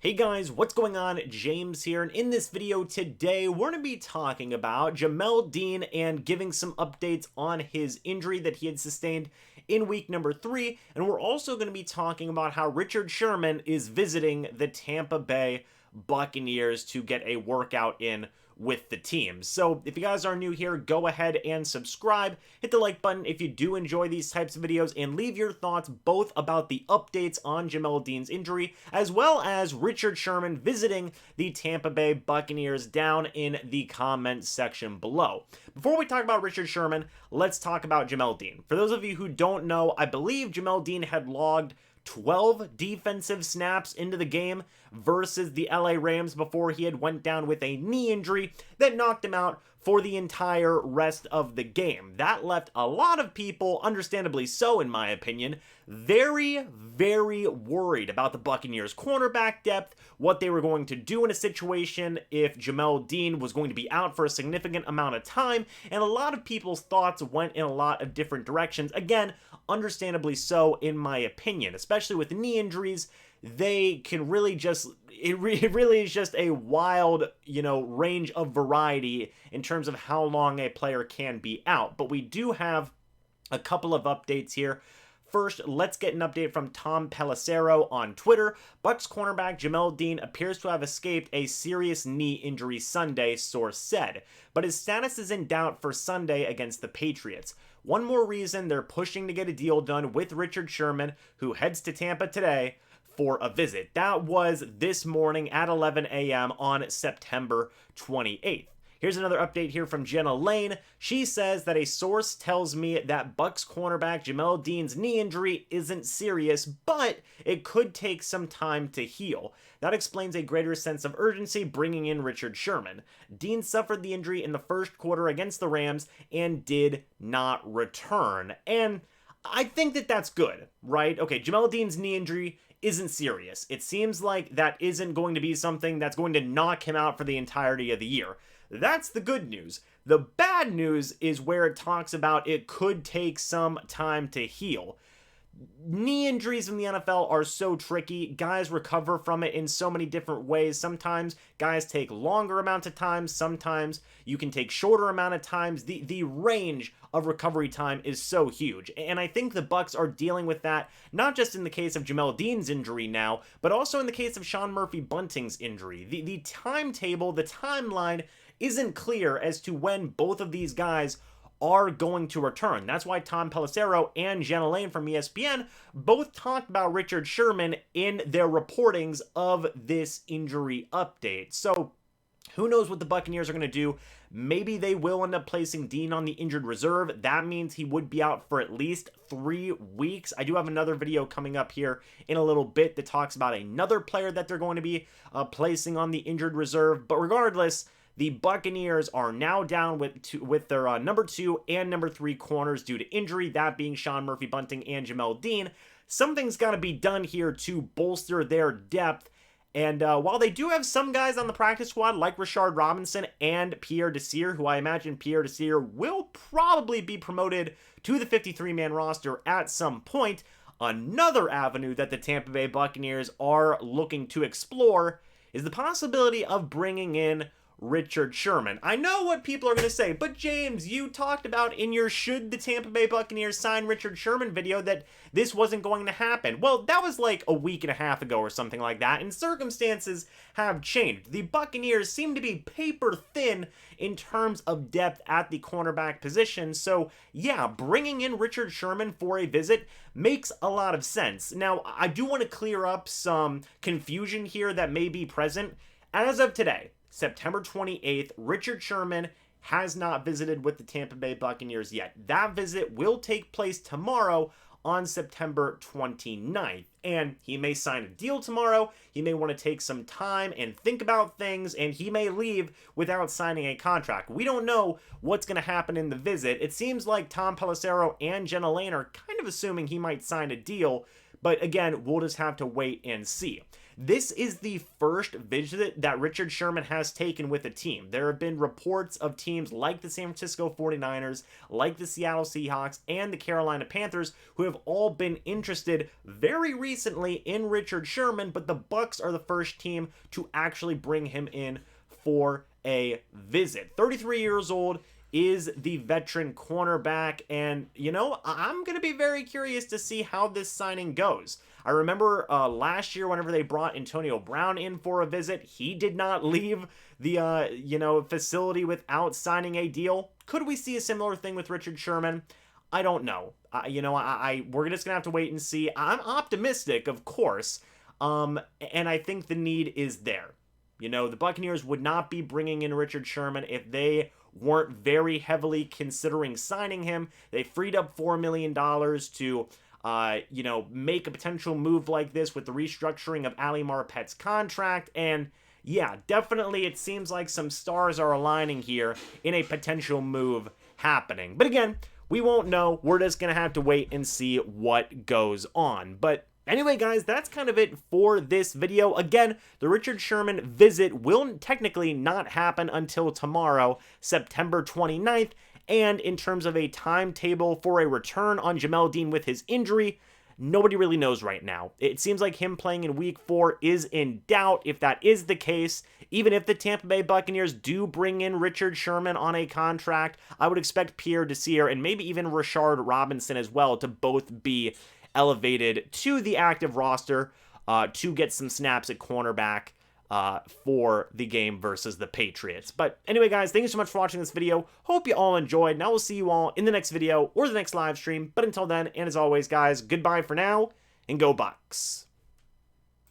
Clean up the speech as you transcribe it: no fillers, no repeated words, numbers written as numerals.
Hey guys, what's going on? James here, and in this video today, we're going to be talking about Jamel Dean and giving some updates on his injury that he had sustained in week number 3, and we're also going to be talking about how Richard Sherman is visiting the Tampa Bay Buccaneers to get a workout in with the team. So if you guys are new here, go ahead and subscribe, hit the like button if you do enjoy these types of videos, and leave your thoughts both about the updates on Jamel Dean's injury as well as Richard Sherman visiting the Tampa Bay Buccaneers down in the comments section below. Before we talk about Richard Sherman, let's talk about Jamel Dean. For those of you who don't know, I believe Jamel Dean had logged 12 defensive snaps into the game versus the LA Rams before he had went down with a knee injury that knocked him out for the entire rest of the game. That left a lot of people, understandably so in my opinion, very worried about the Buccaneers' cornerback depth, what they were going to do in a situation if Jamel Dean was going to be out for a significant amount of time, and a lot of people's thoughts went in a lot of different directions. Again, understandably so in my opinion, especially with knee injuries. They can really just, it really is just a wild, range of variety in terms of how long a player can be out. But we do have a couple of updates here. First, let's get an update from Tom Pelissero on Twitter. Bucs cornerback Jamel Dean appears to have escaped a serious knee injury Sunday, source said, but his status is in doubt for Sunday against the Patriots. One more reason they're pushing to get a deal done with Richard Sherman, who heads to Tampa today for a visit. That was this morning at 11 a.m. on September 28th. Here's another update here from Jenna Lane. She says that a source tells me that Bucs cornerback Jamel Dean's knee injury isn't serious, but it could take some time to heal. That explains a greater sense of urgency bringing in Richard Sherman. Dean suffered the injury in the first quarter against the Rams and did not return. And I think that that's good, right? Okay, Jamel Dean's knee injury isn't serious. It seems like that isn't going to be something that's going to knock him out for the entirety of the year. That's the good news. The bad news is where it talks about it could take some time to heal. Knee injuries in the NFL are so tricky. Guys recover from it in so many different ways. Sometimes guys take longer amounts of time. Sometimes you can take shorter amount of times. The range of recovery time is so huge. And I think the Bucs are dealing with that, not just in the case of Jamel Dean's injury now, but also in the case of Sean Murphy-Bunting's injury. The timetable, the timeline isn't clear as to when both of these guys are going to return. That's why Tom Pelissero and Jenna Lane from ESPN both talked about Richard Sherman in their reportings of this injury update. So who knows what the Buccaneers are going to do. Maybe they will end up placing Dean on the injured reserve. That means he would be out for at least 3 weeks. I do have another video coming up here in a little bit that talks about another player that they're going to be placing on the injured reserve. But regardless, the Buccaneers are now down with their number 2 and number 3 corners due to injury, that being Sean Murphy-Bunting and Jamel Dean. Something's got to be done here to bolster their depth. And while they do have some guys on the practice squad like Rashard Robinson and Pierre Desir, who I imagine Pierre Desir will probably be promoted to the 53-man roster at some point, another avenue that the Tampa Bay Buccaneers are looking to explore is the possibility of bringing in Richard Sherman. I know what people are going to say, but James, you talked about in your Should the Tampa Bay Buccaneers Sign Richard Sherman video that this wasn't going to happen. Well, that was like a week and a half ago or something like that, and circumstances have changed. The Buccaneers seem to be paper thin in terms of depth at the cornerback position, so yeah, bringing in Richard Sherman for a visit makes a lot of sense. Now, I do want to clear up some confusion here that may be present. As of today, September 28th, Richard Sherman has not visited with the Tampa Bay Buccaneers yet. That visit will take place tomorrow on September 29th. And he may sign a deal tomorrow, he may want to take some time and think about things, and he may leave without signing a contract. We don't know what's going to happen in the visit. It seems like Tom Pelissero and Jenna Lane are kind of assuming he might sign a deal, but again, we'll just have to wait and see. This is the first visit that Richard Sherman has taken with a team. There have been reports of teams like the San Francisco 49ers, like the Seattle Seahawks, and the Carolina Panthers who have all been interested very recently in Richard Sherman, but the Bucs are the first team to actually bring him in for a visit. 33 years old, is the veteran cornerback, and you know, I'm going to be very curious to see how this signing goes. I remember last year whenever they brought Antonio Brown in for a visit, he did not leave the facility without signing a deal. Could we see a similar thing with Richard Sherman? I don't know. We're just gonna have to wait and see. I'm optimistic, of course, and I think the need is there. You know, the Buccaneers would not be bringing in Richard Sherman if they weren't very heavily considering signing him. They freed up $4 million to, make a potential move like this with the restructuring of Ali Marpet's contract. And yeah, definitely it seems like some stars are aligning here in a potential move happening. But again, we won't know. We're just going to have to wait and see what goes on. But anyway, guys, that's kind of it for this video. Again, the Richard Sherman visit will technically not happen until tomorrow, September 29th. And in terms of a timetable for a return on Jamel Dean with his injury, nobody really knows right now. It seems like him playing in Week 4 is in doubt. If that is the case, even if the Tampa Bay Buccaneers do bring in Richard Sherman on a contract, I would expect Pierre Desir and maybe even Rashard Robinson as well to both be elevated to the active roster to get some snaps at cornerback for the game versus the Patriots. But anyway, guys, thank you so much for watching this video. Hope you all enjoyed, and I will see you all in the next video or the next live stream. But until then, and as always, guys, goodbye for now, and go Bucs.